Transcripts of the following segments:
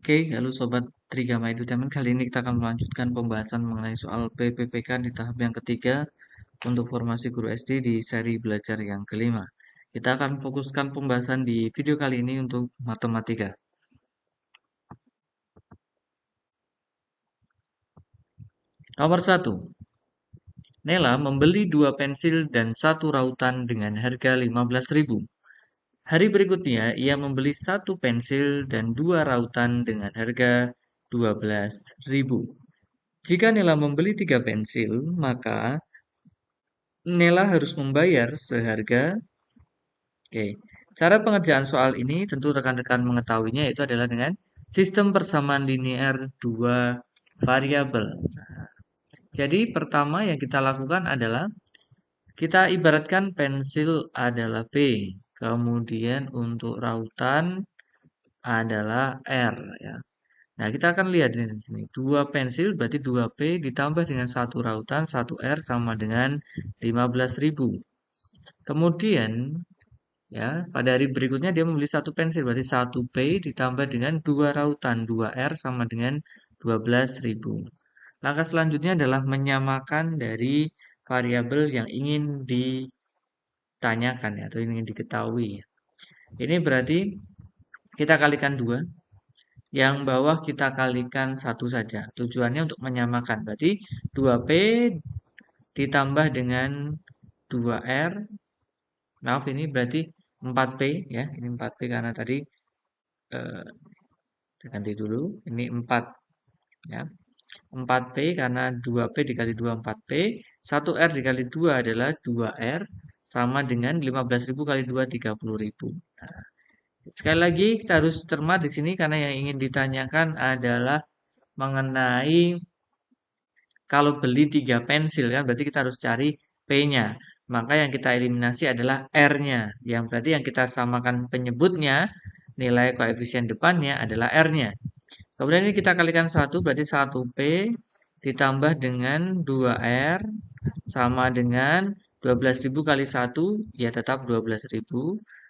Oke, halo Sobat Trigama Edutainment. Kali ini kita akan melanjutkan pembahasan mengenai soal PPPK di tahap yang ketiga untuk formasi guru SD di seri belajar yang kelima. Kita akan fokuskan pembahasan di video kali ini untuk matematika. Nomor 1. Nela membeli 2 pensil dan 1 rautan dengan harga 15.000. Hari berikutnya, ia membeli 1 pensil dan 2 rautan dengan harga 12.000. Jika Nela membeli 3 pensil, maka Nela harus membayar seharga. Oke, cara pengerjaan soal ini tentu rekan-rekan mengetahuinya itu adalah dengan sistem persamaan linear dua variabel. Jadi pertama yang kita lakukan adalah kita ibaratkan pensil adalah P, kemudian untuk rautan adalah R ya. Nah, kita akan lihat di sini. 2 pensil berarti 2P ditambah dengan 1 rautan, 1 R sama dengan 15.000. Kemudian, ya, pada hari berikutnya dia membeli 1 pensil, berarti 1P ditambah dengan 2 rautan, 2R sama dengan 12.000. Langkah selanjutnya adalah menyamakan dari variabel yang ingin ditanyakan ya, atau ingin diketahui. Ini berarti kita kalikan 2. Yang bawah kita kalikan 1 saja. Tujuannya untuk menyamakan. Berarti 2P ditambah dengan 2R. Maaf, ini berarti 4P ya. Ini 4P karena tadi eh, kita ganti dulu. Ini 4 ya. 4P karena 2P dikali 2 4P. 1R dikali 2 adalah 2R sama dengan 15.000 kali 2 30.000. Nah, sekali lagi kita harus cermat di sini karena yang ingin ditanyakan adalah mengenai kalau beli 3 pensil kan berarti kita harus cari P-nya. Maka yang kita eliminasi adalah R-nya. Yang berarti yang kita samakan penyebutnya, nilai koefisien depannya adalah R-nya. Kemudian ini kita kalikan 1 berarti 1P ditambah dengan 2R sama dengan 12.000 kali 1 ya tetap 12.000.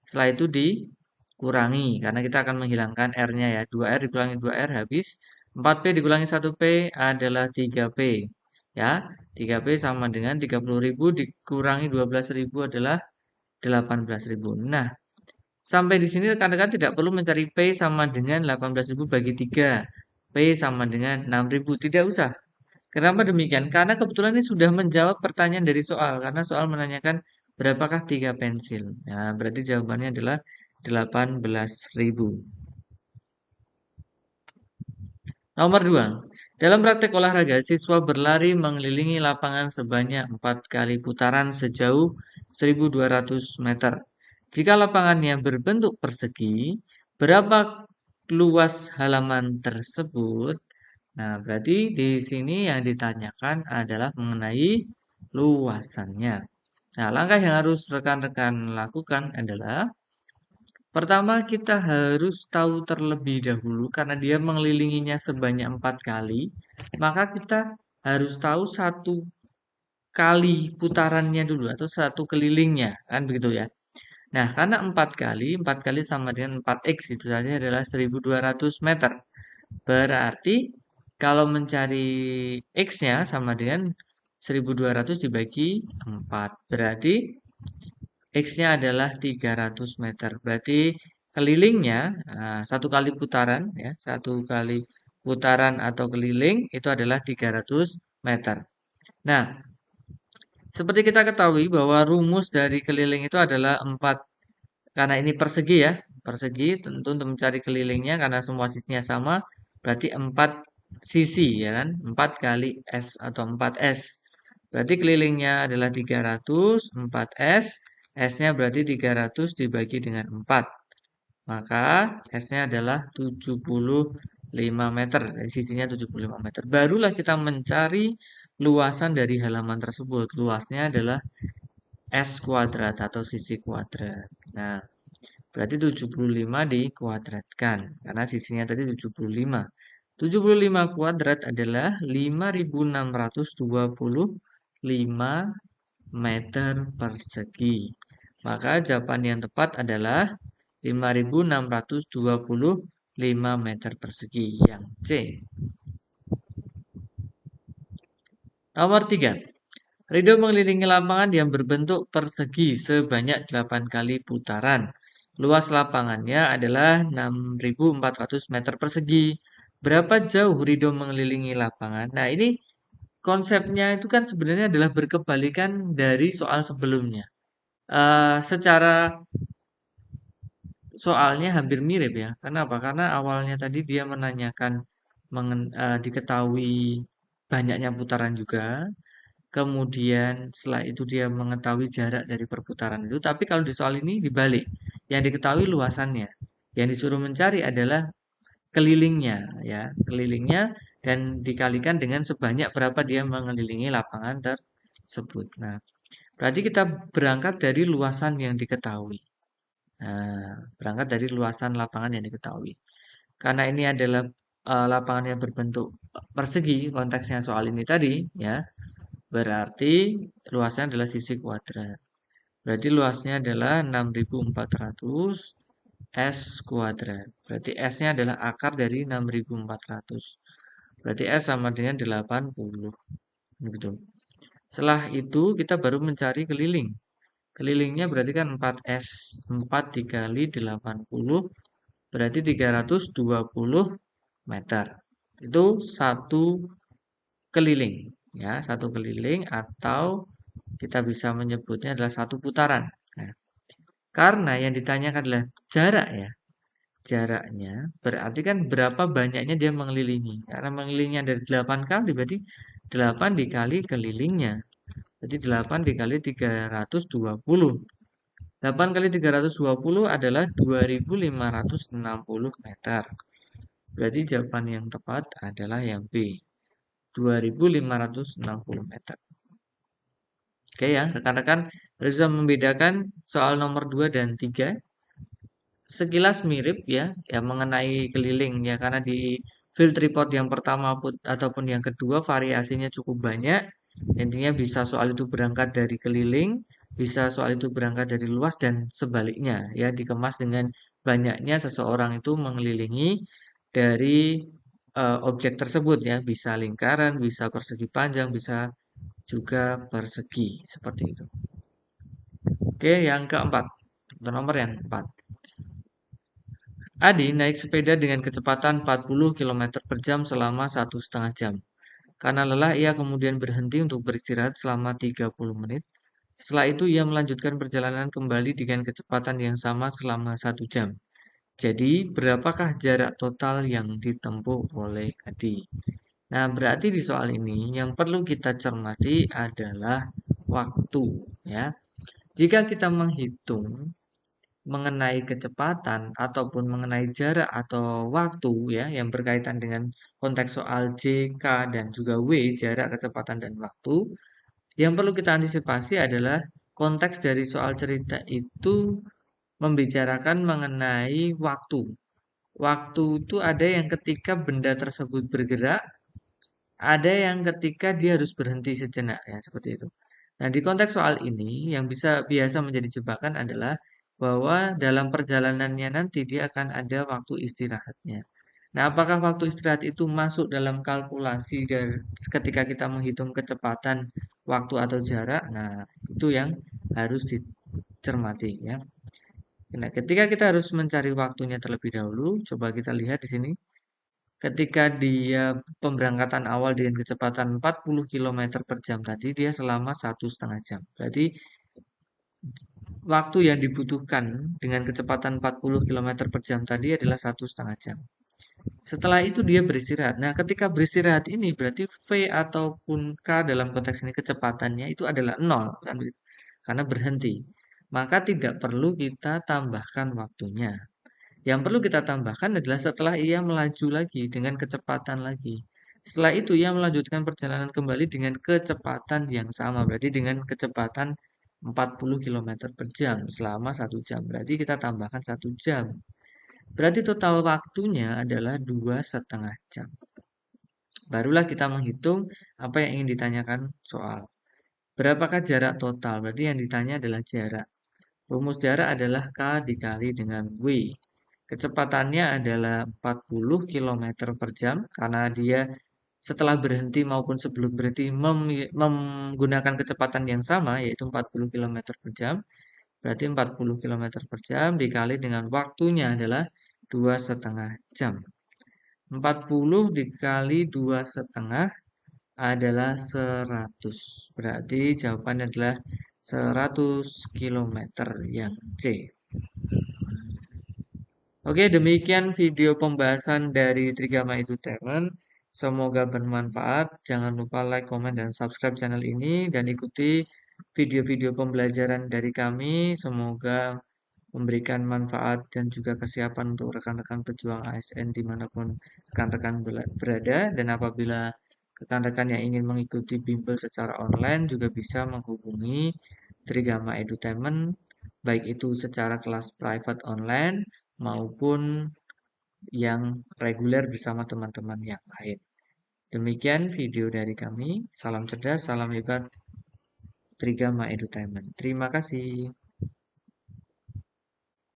Setelah itu dikurangi karena kita akan menghilangkan R-nya ya. 2R dikurangi 2R habis. 4P dikurangi 1P adalah 3P. Ya, 3P sama dengan 30.000 dikurangi 12.000 adalah 18.000. Nah, sampai di sini rekan-rekan tidak perlu mencari P sama dengan 18.000 bagi 3. P sama dengan 6.000. Tidak usah. Kenapa demikian? Karena kebetulan ini sudah menjawab pertanyaan dari soal. Karena soal menanyakan berapakah 3 pensil. Nah, berarti jawabannya adalah 18.000. Nomor 2. Dalam praktek olahraga, siswa berlari mengelilingi lapangan sebanyak 4 kali putaran sejauh 1.200 meter. Jika lapangannya berbentuk persegi, berapa luas halaman tersebut? Nah, berarti di sini yang ditanyakan adalah mengenai luasannya. Nah, langkah yang harus rekan-rekan lakukan adalah pertama, kita harus tahu terlebih dahulu karena dia mengelilinginya sebanyak 4 kali, maka kita harus tahu 1 kali putarannya dulu atau 1 kelilingnya, kan begitu ya. Nah, karena 4 kali sama dengan 4X itu saja adalah 1.200 meter. Berarti kalau mencari X-nya sama dengan 1.200 dibagi 4. Berarti X-nya adalah 300 meter. Berarti kelilingnya, 1 kali putaran, ya, 1 kali putaran atau keliling itu adalah 300 meter. Nah, seperti kita ketahui bahwa rumus dari keliling itu adalah 4, karena ini persegi ya, persegi tentu untuk mencari kelilingnya karena semua sisinya sama, berarti 4 sisi ya kan, 4 kali S atau 4S. Berarti kelilingnya adalah 300, 4S, S-nya berarti 300 dibagi dengan 4. Maka S-nya adalah 75 meter, sisinya 75 meter. Barulah kita mencari luasan dari halaman tersebut. Luasnya adalah S kuadrat atau sisi kuadrat. Nah, berarti 75 dikuadratkan. Karena sisinya tadi 75. 75 kuadrat adalah 5.625 meter persegi. Maka jawaban yang tepat adalah 5.625 5 meter persegi, yang C. Nomor 3. Ridho mengelilingi lapangan yang berbentuk persegi sebanyak 8 kali putaran. Luas lapangannya adalah 6.400 meter persegi. Berapa jauh Ridho mengelilingi lapangan? Nah, ini konsepnya itu kan sebenarnya adalah berkebalikan dari soal sebelumnya. Secara soalnya hampir mirip ya. Kenapa? Karena awalnya tadi dia menanyakan diketahui banyaknya putaran juga. Kemudian setelah itu dia mengetahui jarak dari perputaran itu. Tapi kalau di soal ini dibalik. Yang diketahui luasannya. Yang disuruh mencari adalah kelilingnya, ya, kelilingnya dan dikalikan dengan sebanyak berapa dia mengelilingi lapangan tersebut. Nah, berarti kita berangkat dari luasan yang diketahui. Nah, berangkat dari luasan lapangan yang diketahui. Karena ini adalah lapangan yang berbentuk persegi, konteksnya soal ini tadi, ya, berarti luasnya adalah sisi kuadrat. Berarti luasnya adalah 6.400 S kuadrat. Berarti S-nya adalah akar dari 6.400. Berarti S sama dengan 80. Begitu. Setelah itu kita baru mencari keliling. Kelilingnya berarti kan 4S. 4 dikali 80 berarti 320 meter. Itu satu keliling. Ya, satu keliling atau kita bisa menyebutnya adalah satu putaran. Nah, karena yang ditanyakan adalah jarak ya. Jaraknya berarti kan berapa banyaknya dia mengelilingi. Karena mengelilingnya dari 8 kali berarti 8 dikali kelilingnya. Jadi 8 dikali 320. 8 kali 320 adalah 2.560 meter. Berarti jawaban yang tepat adalah yang B. 2.560 meter. Oke ya, rekan-rekan bisa membedakan soal nomor 2 dan 3. Sekilas mirip ya, ya mengenai keliling ya karena di field report yang pertama ataupun yang kedua variasinya cukup banyak. Intinya bisa soal itu berangkat dari keliling, bisa soal itu berangkat dari luas dan sebaliknya ya dikemas dengan banyaknya seseorang itu mengelilingi dari objek tersebut ya, bisa lingkaran, bisa persegi panjang, bisa juga persegi seperti itu. Oke, yang keempat, atau nomor yang keempat. Adi naik sepeda dengan kecepatan 40 km per jam selama 1,5 jam. Karena lelah, ia kemudian berhenti untuk beristirahat selama 30 menit. Setelah itu, ia melanjutkan perjalanan kembali dengan kecepatan yang sama selama 1 jam. Jadi, berapakah jarak total yang ditempuh oleh Adi? Nah, berarti di soal ini yang perlu kita cermati adalah waktu, ya. Jika kita menghitung mengenai kecepatan ataupun mengenai jarak atau waktu ya yang berkaitan dengan konteks soal J, K, dan juga W, jarak, kecepatan, dan waktu. Yang perlu kita antisipasi adalah konteks dari soal cerita itu membicarakan mengenai waktu. Waktu itu ada yang ketika benda tersebut bergerak, ada yang ketika dia harus berhenti sejenak ya seperti itu. Nah, di konteks soal ini yang bisa biasa menjadi jebakan adalah bahwa dalam perjalanannya nanti dia akan ada waktu istirahatnya. Nah, apakah waktu istirahat itu masuk dalam kalkulasi dari ketika kita menghitung kecepatan waktu atau jarak? Nah, itu yang harus dicermati ya. Nah, ketika kita harus mencari waktunya terlebih dahulu, coba kita lihat di sini. Ketika dia pemberangkatan awal dengan kecepatan 40 km per jam tadi, dia selama 1,5 jam. Berarti waktu yang dibutuhkan dengan kecepatan 40 km per jam tadi adalah 1,5 jam. Setelah itu dia beristirahat. Nah, ketika beristirahat ini berarti V ataupun K dalam konteks ini kecepatannya itu adalah 0, kan? Karena berhenti. Maka tidak perlu kita tambahkan waktunya. Yang perlu kita tambahkan adalah setelah ia melaju lagi dengan kecepatan lagi. Setelah itu ia melanjutkan perjalanan kembali dengan kecepatan yang sama. Berarti dengan kecepatan 40 km per jam selama 1 jam. Berarti kita tambahkan 1 jam. Berarti total waktunya adalah 2,5 jam. Barulah kita menghitung apa yang ingin ditanyakan soal. Berapakah jarak total? Berarti yang ditanya adalah jarak. Rumus jarak adalah K dikali dengan W. Kecepatannya adalah 40 km per jam karena dia setelah berhenti maupun sebelum berhenti menggunakan kecepatan yang sama yaitu 40 km per jam. Berarti 40 km per jam dikali dengan waktunya adalah 2,5 jam. 40 dikali 2,5 adalah 100. Berarti jawabannya adalah 100 km yang C. Oke, demikian video pembahasan dari Trigama Edutainment. Semoga bermanfaat. Jangan lupa like, komen, dan subscribe channel ini. Dan ikuti video-video pembelajaran dari kami. Semoga memberikan manfaat dan juga kesiapan untuk rekan-rekan pejuang ASN dimanapun rekan-rekan berada. Dan apabila rekan-rekan yang ingin mengikuti bimbel secara online juga bisa menghubungi Trigama Edutainment, baik itu secara kelas private online maupun yang reguler bersama teman-teman yang lain. Demikian video dari kami. Salam cerdas, salam hebat, Trigama Edutainment. Terima kasih.